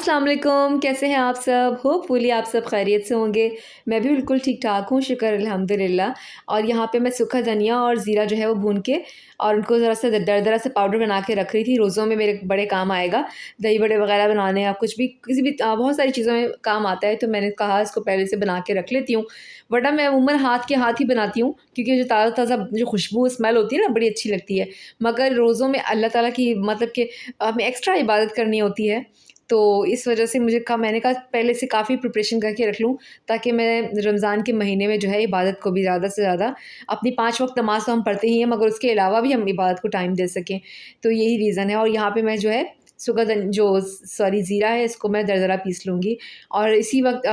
अस्सलाम वालेकुम, कैसे हैं आप सब? होपफुली आप सब खैरियत से होंगे। मैं भी बिल्कुल ठीक-ठाक हूँ, शुक्र अल्हम्दुलिल्लाह। और यहाँ पे मैं सूखा धनिया और ज़ीरा जो है वो भून के और उनको ज़रा-सा दरदरा सा पाउडर बना के रख रही थी, रोज़ों में मेरे बड़े काम आएगा। दही बड़े वग़ैरह बनाने या कुछ भी किसी भी बहुत सारी चीज़ों में काम आता है, तो मैंने कहा इसको पहले से बना के रख लेती हूँ। वरना मैं अमूमन हाथ के हाथ ही बनाती हूँ, क्योंकि जो ताज़ा-ताज़ा जो खुशबू स्मेल होती है ना, बड़ी अच्छी लगती है। मगर रोज़ों में अल्लाह ताला की मतलब कि हमें एक्स्ट्रा इबादत करनी होती है, तो इस वजह से मैंने कहा पहले से काफ़ी प्रिपरेशन करके रख लूँ, ताकि मैं रमज़ान के महीने में जो है इबादत को भी ज़्यादा से ज़्यादा अपनी 5 वक़्त नमाज़ तो हम पढ़ते ही हैं, मगर उसके अलावा भी हम इबादत को टाइम दे सकें। तो यही रीज़न है। और यहाँ पे मैं जो है ज़ीरा है, इसको मैं दरदरा पीस लूँगी। और इसी वक़्त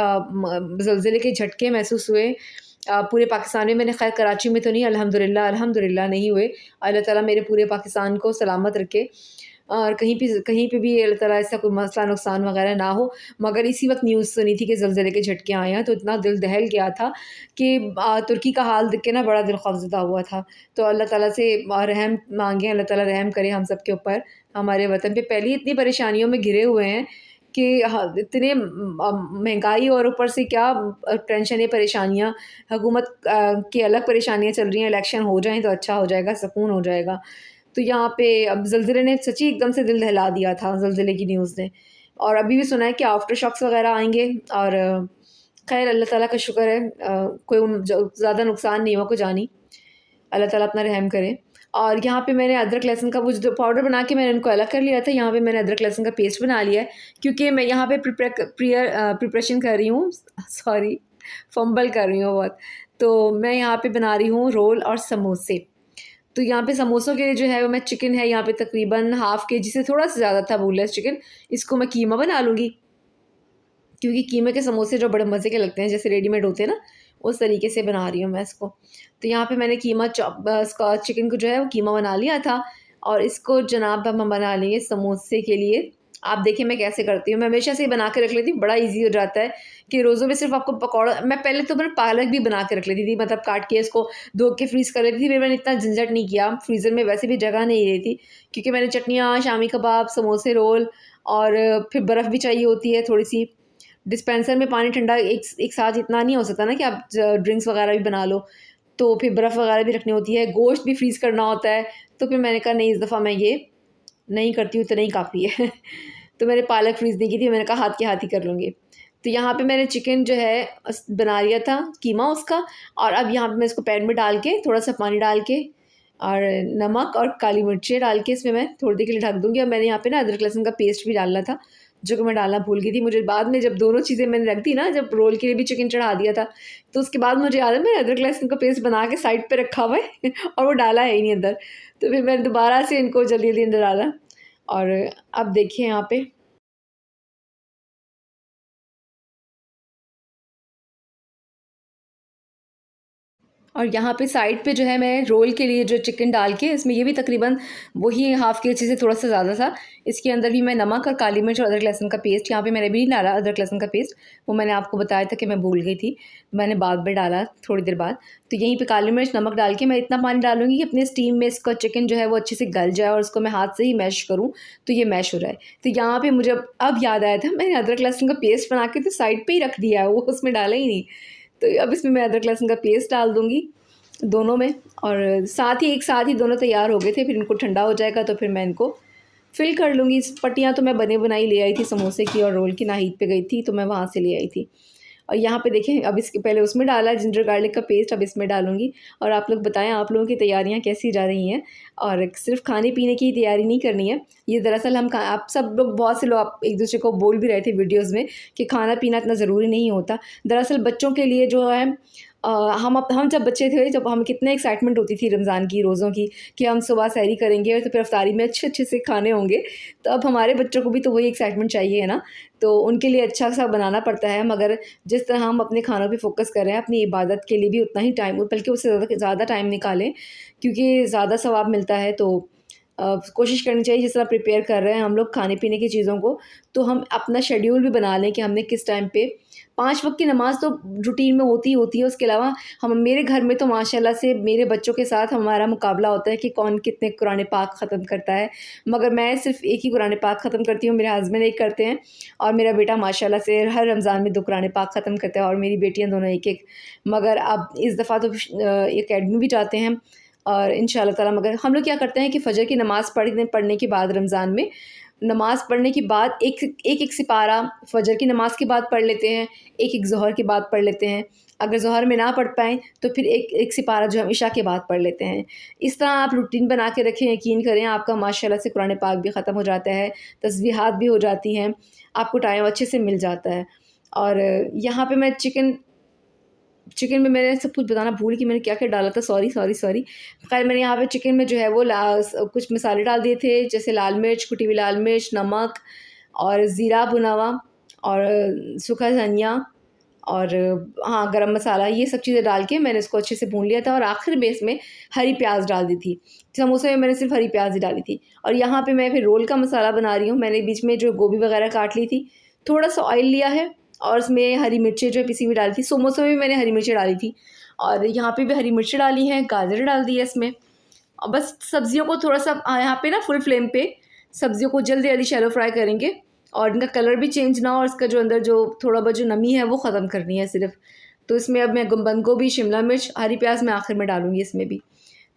ज़लज़ले के झटके महसूस हुए पूरे पाकिस्तान में। मैंने खैर कराची में तो नहीं, अल्हम्दुलिल्लाह अल्हम्दुलिल्लाह नहीं हुए। अल्लाह ताला मेरे पूरे पाकिस्तान को सलामत रखे और कहीं पे भी अल्लाह ताला ऐसा कोई मसला नुकसान वग़ैरह ना हो। मगर इसी वक़्त न्यूज़ सुनी थी कि ज़लज़ले के झटके आए हैं, तो इतना दिल दहल गया था कि तुर्की का हाल देख के ना बड़ा दिल खौफ़ज़दा हुआ था। तो अल्लाह ताला से रहम माँगे, अल्लाह ताला रहम करे हम सब के ऊपर। हमारे वतन पे पहले ही इतनी परेशानियों में घिरे हुए हैं कि इतने महंगाई और ऊपर से क्या टेंशन है, परेशानियाँ। हुकूमत की अलग परेशानियाँ चल रही हैं, इलेक्शन हो जाएँ तो अच्छा हो जाएगा, सुकून हो जाएगा। तो यहाँ पे अब ज़लज़ले ने सच्ची एकदम से दिल दहला दिया था, ज़लज़ले की न्यूज़ ने। और अभी भी सुना है कि आफ्टर शॉक्स वग़ैरह आएँगे। और ख़ैर अल्लाह ताला का शुक्र है, कोई ज़्यादा नुकसान नहीं हुआ, कुछ जानी। अल्लाह ताला अपना रहम करे। और यहाँ पे मैंने अदरक लहसुन का वो जो पाउडर बना के मैंने उनको अलग कर लिया था, यहाँ पे मैंने अदरक लहसुन का पेस्ट बना लिया है, क्योंकि मैं यहाँ पे प्रिपरेशन कर रही हूँ, सॉरी फंबल कर रही हूँ बहुत। तो मैं यहाँ पे बना रही हूँ रोल और समोसे। तो यहाँ पे समोसों के लिए जो है वो मैं चिकन है यहाँ पे तकरीबन हाफ़ केजी से थोड़ा सा ज़्यादा था बोनलेस चिकन, इसको मैं कीमा बना लूँगी। क्योंकि कीमे के समोसे जो बड़े मज़े के लगते हैं, जैसे रेडीमेड होते हैं ना, उस तरीके से बना रही हूँ मैं इसको। तो यहाँ पे मैंने इसका चिकन को जो है वो कीमा बना लिया था। और इसको जनाब अब हम बना लेंगे समोसे के लिए। आप देखिए मैं कैसे करती हूँ, मैं हमेशा से ही बना के रख लेती हूँ, बड़ा ईज़ी हो जाता है कि रोज़ों में सिर्फ़ आपको पकौड़ा। मैं पहले तो मैंने पालक भी बना के रख लेती थी, मतलब काट के इसको धो के फ्रीज़ कर लेती थी, फिर मैंने इतना झंझट नहीं किया, फ्रीज़र में वैसे भी जगह नहीं रहती, क्योंकि मैंने चटनियाँ, शामी कबाब, समोसे, रोल और फिर बर्फ़ भी चाहिए होती है थोड़ी-सी। डिस्पेंसर में पानी ठंडा एक साथ इतना नहीं हो सकता ना कि आप ड्रिंक्स वगैरह भी बना लो, तो फिर बर्फ़ वगैरह भी रखनी होती है, गोश्त भी फ्रीज़ करना होता है। तो फिर मैंने कहा नहीं, इस दफ़ा मैं ये नहीं करती हूँ, इतना ही काफ़ी है। तो मैंने पालक फ्रीज़ नहीं की थी, मैंने कहा हाथ के हाथ ही कर लूँगी। तो यहाँ पे मैंने चिकन जो है बना लिया था कीमा उसका। और अब यहाँ पे मैं इसको पैन में डाल के थोड़ा-सा पानी डाल के और नमक और काली मिर्चें डाल के इसमें मैं थोड़ी देर के लिए ढक दूँगी। और मैंने यहाँ पे ना अदरक लहसुन का पेस्ट भी डालना था, जो कि मैं डालना भूल गई थी। मुझे बाद में जब दोनों चीज़ें मैंने रख दी ना, जब रोल के लिए भी चिकन चढ़ा दिया था, तो उसके बाद मुझे याद है मैंने अदरक लहसुन का पेस्ट बना के साइड पे रखा हुआ है और वो डाला है ही नहीं अंदर। तो फिर मैंने दोबारा से इनको जल्दी-जल्दी अंदर डाला। और अब देखिए यहाँ पे और यहाँ पे साइड पे जो है मैं रोल के लिए जो चिकन डाल के इसमें ये भी तकरीबन वही हाफ़ केजी से थोड़ा सा ज़्यादा था। इसके अंदर भी मैं नमक और काली मिर्च और अदरक लहसुन का पेस्ट, यहाँ पे मैंने भी नहीं डाला अदरक लहसुन का पेस्ट, वो मैंने आपको बताया था कि मैं भूल गई थी, मैंने बाद में डाला थोड़ी देर बाद। तो यहीं पे काली मिर्च नमक डाल के मैं इतना पानी डालूँगी कि अपने स्टीम में इसका चिकन जो है वो अच्छे से गल जाए और उसको मैं हाथ से ही मैश करूँ, तो ये मैश हो जाए। तो यहाँ पे मुझे अब याद आया था, मैंने अदरक लहसुन का पेस्ट बना के तो साइड पे ही रख दिया है, वो उसमें डाला ही नहीं। तो अब इसमें मैं अदरक लहसुन का पेस्ट डाल दूँगी दोनों में। और एक साथ ही दोनों तैयार हो गए थे। फिर इनको ठंडा हो जाएगा तो फिर मैं इनको फ़िल कर लूँगी। इस पट्टियाँ तो मैं बने बनाई ले आई थी समोसे की और रोल की, नाहिद पे गई थी तो मैं वहाँ से ले आई थी। और यहाँ पे देखें, अब इसके पहले उसमें डाला जिंजर गार्लिक का पेस्ट, अब इसमें डालूँगी। और आप लोग बताएं आप लोगों की तैयारियाँ कैसी जा रही हैं। और सिर्फ खाने पीने की तैयारी नहीं करनी है, ये दरअसल आप सब लोग, बहुत से लोग आप एक दूसरे को बोल भी रहे थे वीडियोज़ में कि खाना पीना इतना ज़रूरी नहीं होता। दरअसल बच्चों के लिए जो है हम जब बच्चे थे, जब हमें कितने एक्साइटमेंट होती थी रमज़ान की रोज़ों की, कि हम सुबह सहरी करेंगे और तो फिर इफ्तारी में अच्छे-अच्छे से खाने होंगे। तो अब हमारे बच्चों को भी तो वही एक्साइटमेंट चाहिए है ना, तो उनके लिए अच्छा-सा बनाना पड़ता है। मगर जिस तरह हम अपने खानों पे फ़ोकस कर रहे हैं, अपनी इबादत के लिए भी उतना ही टाइम, बल्कि उससे ज़्यादा टाइम निकालें, क्योंकि ज़्यादा सवाब मिलता है। तो कोशिश करनी चाहिए जिस तरह प्रिपेयर कर रहे हैं हम लोग खाने पीने की चीज़ों को, तो हम अपना शेड्यूल भी बना लें कि हमने किस टाइम पे 5 वक़्त की नमाज़ तो रूटीन में होती ही होती है। उसके अलावा हम मेरे घर में तो माशाल्लाह से मेरे बच्चों के साथ हमारा मुकाबला होता है कि कौन कितने कुरान पाक ख़त्म करता है। मगर मैं सिर्फ़ एक ही कुरान पाक ख़त्म करती हूँ, मेरे हस्बैंड एक करते हैं और मेरा बेटा माशाल्लाह से हर रमज़ान में 2 कुरान पाक ख़त्म करता है और मेरी बेटियाँ दोनों एक-एक। मगर अब इस दफ़ा तो एकेडमी भी जाते हैं और इंशाअल्लाह ताला मगर हम लोग क्या करते हैं कि फ़जर की नमाज़ पढ़ने के बाद रमज़ान में नमाज़ पढ़ने के बाद एक सिपारा फ़जर की नमाज़ के बाद पढ़ लेते हैं, एक ज़ोहर के बाद पढ़ लेते हैं। अगर ज़ोहर में ना पढ़ पाएँ तो फिर एक सिपारा जो हम इशा के बाद पढ़ लेते हैं। इस तरह आप रूटीन बना के रखें, यकीन करें आपका माशाल्लाह से कुरान पाक भी ख़त्म हो जाता है, तस्बीहात भी हो जाती हैं, आपको टाइम अच्छे से मिल जाता है। और यहाँ पे मैं चिकन में मैंने सब कुछ बताना भूल कि मैंने क्या-क्या डाला था, सॉरी। ख़ैर मैंने यहाँ पे चिकन में जो है वो कुछ मसाले डाल दिए थे, जैसे लाल मिर्च, कुटी हुई लाल मिर्च, नमक और ज़ीरा भुना हुआ और सूखा धनिया और हाँ, गरम मसाला, ये सब चीज़ें डाल के मैंने इसको अच्छे से भून लिया था और आखिर में इसमें हरी प्याज़ डाल दी थी। समोसे में मैंने सिर्फ़ हरी प्याज़ ही डाली थी और यहाँ पे मैं फिर रोल का मसाला बना रही हूँ। मैंने बीच में जो गोभी वग़ैरह काट ली थी, थोड़ा-सा ऑयल लिया है और उसमें हरी मिर्चें जो है पिसी हुई डाली थी। समोसे में भी मैंने हरी मिर्चें डाली थी और यहाँ पे भी हरी मिर्चें डाली हैं, गाजर डाल दी है इसमें और बस सब्ज़ियों को थोड़ा-सा यहाँ पे ना फुल फ्लेम पे सब्ज़ियों को जल्दी-जल्दी शैलो फ्राई करेंगे और इनका कलर भी चेंज ना हो और इसका जो अंदर जो थोड़ा बहुत जो नमी है वो ख़त्म करनी है सिर्फ़। तो इसमें अब मैं बंद गोभी, शिमला मिर्च, हरी प्याज़ मैं आखिर में डालूँगी इसमें भी।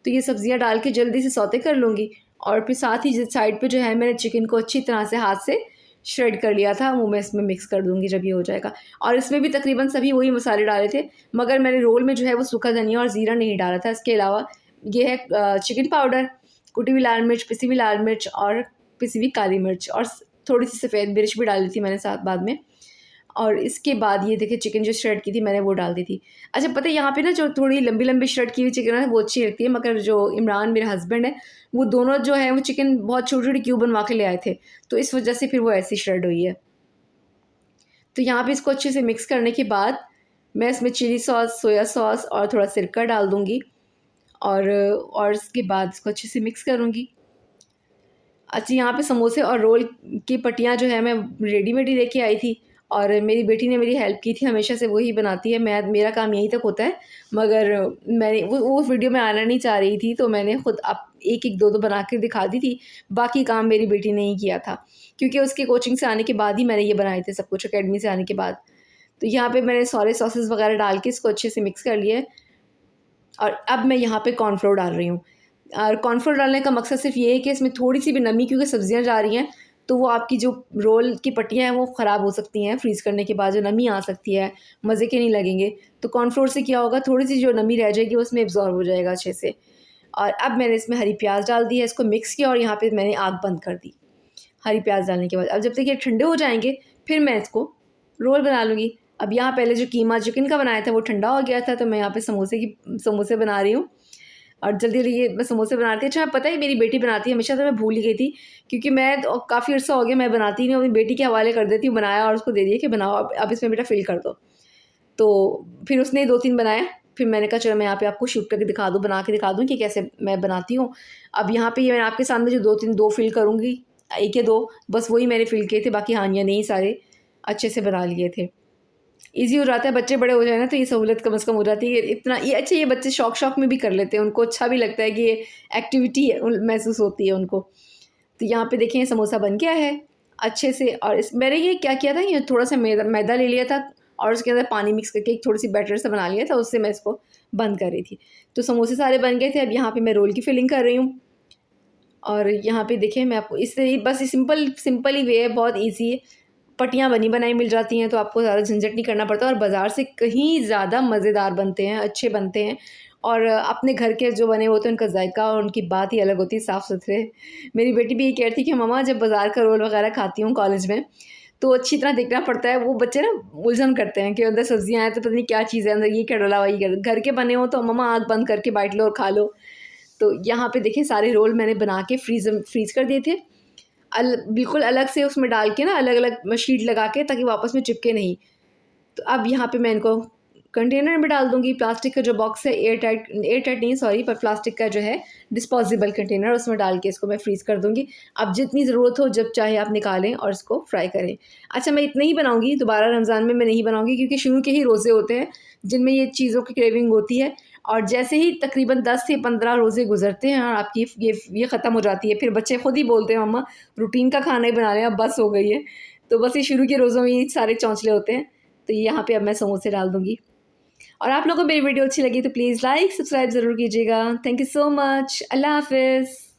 तो ये सब्ज़ियाँ डाल के जल्दी से सौते कर लूँगी और फिर साथ ही साइड पे जो है मैंने चिकन को अच्छी तरह से हाथ से श्रेड कर लिया था, वो मैं इसमें मिक्स कर दूँगी जब ये हो जाएगा। और इसमें भी तकरीबन सभी वही मसाले डाले थे, मगर मैंने रोल में जो है वो सूखा धनिया और ज़ीरा नहीं डाला था। इसके अलावा ये है चिकन पाउडर, कुटी हुई लाल मिर्च, पिसी हुई लाल मिर्च और पिसी हुई काली मिर्च और थोड़ी-सी सफ़ेद मिर्च भी डाली थी मैंने साथ बाद में। और इसके बाद ये देखिए चिकन जो श्रेड की थी मैंने वो डाल दी थी। अच्छा पता है यहाँ पे ना जो थोड़ी लंबी-लंबी श्रेड की हुई चिकन है वो अच्छी लगती है, मगर जो इमरान मेरे हस्बैंड हैं, वो दोनों जो है वो चिकन बहुत छोटी-छोटी क्यूब बनवा के ले आए थे, तो इस वजह से फिर वो ऐसी श्रेड हुई है। तो यहाँ पे इसको अच्छे से मिक्स करने के बाद मैं इसमें चिली सॉस, सोया सॉस और थोड़ा सिरका डाल दूँगी और इसके बाद इसको अच्छे से मिक्स करूँगी। अच्छा यहाँ पे समोसे और रोल की पट्टियाँ जो है मैं रेडीमेड ही लेके आई थी और मेरी बेटी ने मेरी हेल्प की थी, हमेशा से वही बनाती है, मेरा काम यहीं तक होता है। मगर मैंने वो वीडियो में आना नहीं चाह रही थी, तो मैंने खुद अब एक-एक, दो-दो बना के दिखा दी थी, बाकी काम मेरी बेटी ने ही किया था। क्योंकि उसकी कोचिंग से आने के बाद ही मैंने ये बनाए थे सब कुछ, अकेडमी से आने के बाद। तो यहाँ पे मैंने सारे सॉसेस वगैरह डाल के इसको अच्छे से मिक्स कर लिया है और अब मैं यहाँ पे कॉर्नफ्लोर डाल रही हूँ। और कॉर्नफ्लोर डालने का मकसद सिर्फ ये है कि इसमें थोड़ी-सी भी नमी, क्योंकि सब्ज़ियाँ जा रही हैं, तो वो आपकी जो रोल की पट्टियाँ हैं वो ख़राब हो सकती हैं, फ्रीज़ करने के बाद जो नमी आ सकती है, मज़े के नहीं लगेंगे। तो कॉर्नफ्लोर से क्या होगा, थोड़ी-सी जो नमी रह जाएगी वो उसमें एब्ज़ॉर्ब हो जाएगा अच्छे से। और अब मैंने इसमें हरी प्याज़ डाल दी है, इसको मिक्स किया और यहाँ पे मैंने आग बंद कर दी, हरी प्याज़ डालने के बाद। अब जब तक ये ठंडे हो जाएँगे, फिर मैं इसको रोल बना लूँगी। अब यहाँ पहले जो कीमा चिकन का बनाया था वो ठंडा हो गया था, तो मैं यहाँ पे समोसे बना रही हूँ और जल्दी-जल्दी ये मैं समोसे बना रही थी। अच्छा पता है मेरी बेटी बनाती है हमेशा, तो मैं भूल ही गई थी, क्योंकि मैं तो काफ़ी अर्सा हो गया मैं बनाती नहीं हूँ, अपनी बेटी के हवाले कर देती हूँ, बनाया और उसको दे दिया कि बनाओ अब इसमें बेटा फ़िल कर दो। तो फिर उसने 2-3 बनाए, फिर मैंने कहा चलो मैं यहाँ पे आपको शूट करके दिखा दूँ, बना के दिखा दूँ कि कैसे मैं बनाती हूँ। अब यहाँ पे ये मैंने आपके सामने जो 2 फ़िल करूँगी, 1 या 2 बस वही मैंने फ़िल किए थे, बाकी हानियाँ नहीं सारे अच्छे से बना लिए थे। ईज़ी हो जाता है, बच्चे बड़े हो जाए ना तो ये सहूलियत कम से कम हो जाती है। इतना ये अच्छा, ये बच्चे शौक में भी कर लेते हैं, उनको अच्छा भी लगता है कि ये एक्टिविटी महसूस होती है उनको। तो यहाँ पे देखें समोसा बन गया है अच्छे से और मैंने ये क्या किया था, ये थोड़ा-सा मैदा ले लिया था और उसके अंदर पानी मिक्स करके एक थोड़ी-सी बैटर सा बना लिया था, उससे मैं इसको बंद कर रही थी। तो समोसे सारे बन गए थे, अब यहाँ पे मैं रोल की फिलिंग कर रही हूँ और यहाँ पे देखिए मैं आपको इससे बस ये सिंपल ही वे है, बहुत ईज़ी है। पट्टियाँ बनी बनाई मिल जाती हैं, तो आपको ज़्यादा झंझट नहीं करना पड़ता और बाज़ार से कहीं ज़्यादा मज़ेदार बनते हैं, अच्छे बनते हैं और अपने घर के जो बने होते हैं उनका जायका और उनकी बात ही अलग होती है, साफ़-सुथरे। मेरी बेटी भी ये कहती है कि मम्मा जब बाज़ार का रोल वग़ैरह खाती हूँ कॉलेज में, तो अच्छी तरह देखना पड़ता है। वो बच्चे ना उलझन करते हैं कि अंदर सब्ज़ियाँ हैं तो पता नहीं क्या चीज़ है, अंदर ये क्या डला हुआ है, ये क्या। घर के बने हों तो मम्मा आँख बंद करके बाँट लो और खा लो। तो यहाँ पे देखिए सारे रोल मैंने बना के फ्रीज़ कर दिए थे। बिल्कुल अलग से उसमें डाल के ना अलग-अलग शीट लगा के, ताकि वो आपस में चिपके नहीं। तो अब यहाँ पे मैं इनको कंटेनर में डाल दूँगी। प्लास्टिक का जो बॉक्स है एयर टाइट नहीं सॉरी, पर प्लास्टिक का जो है डिस्पोजेबल कंटेनर, उसमें डाल के इसको मैं फ्रीज़ कर दूँगी। अब जितनी ज़रूरत हो जब चाहे आप निकालें और इसको फ्राई करें। अच्छा, मैं इतना ही बनाऊँगी, दोबारा रमज़ान में मैं नहीं बनाऊँगी क्योंकि शुरू के ही रोज़े होते हैं जिनमें ये चीज़ों की क्रेविंग होती है, और जैसे ही तकरीबन 10 से 15 रोज़े गुज़रते हैं और आपकी ये ख़त्म हो जाती है, फिर बच्चे खुद ही बोलते हैं मम्मा रूटीन का खाना ही बना लें, अब बस हो गई है। तो बस ये शुरू के रोज़ों में ये सारे चौंचले होते हैं। तो ये यहाँ पे अब मैं समोसे डाल दूँगी। और आप लोगों को मेरी वीडियो अच्छी लगी तो प्लीज़ लाइक, सब्सक्राइब ज़रूर कीजिएगा। Thank you so much. अल्लाह हाफ़िज़।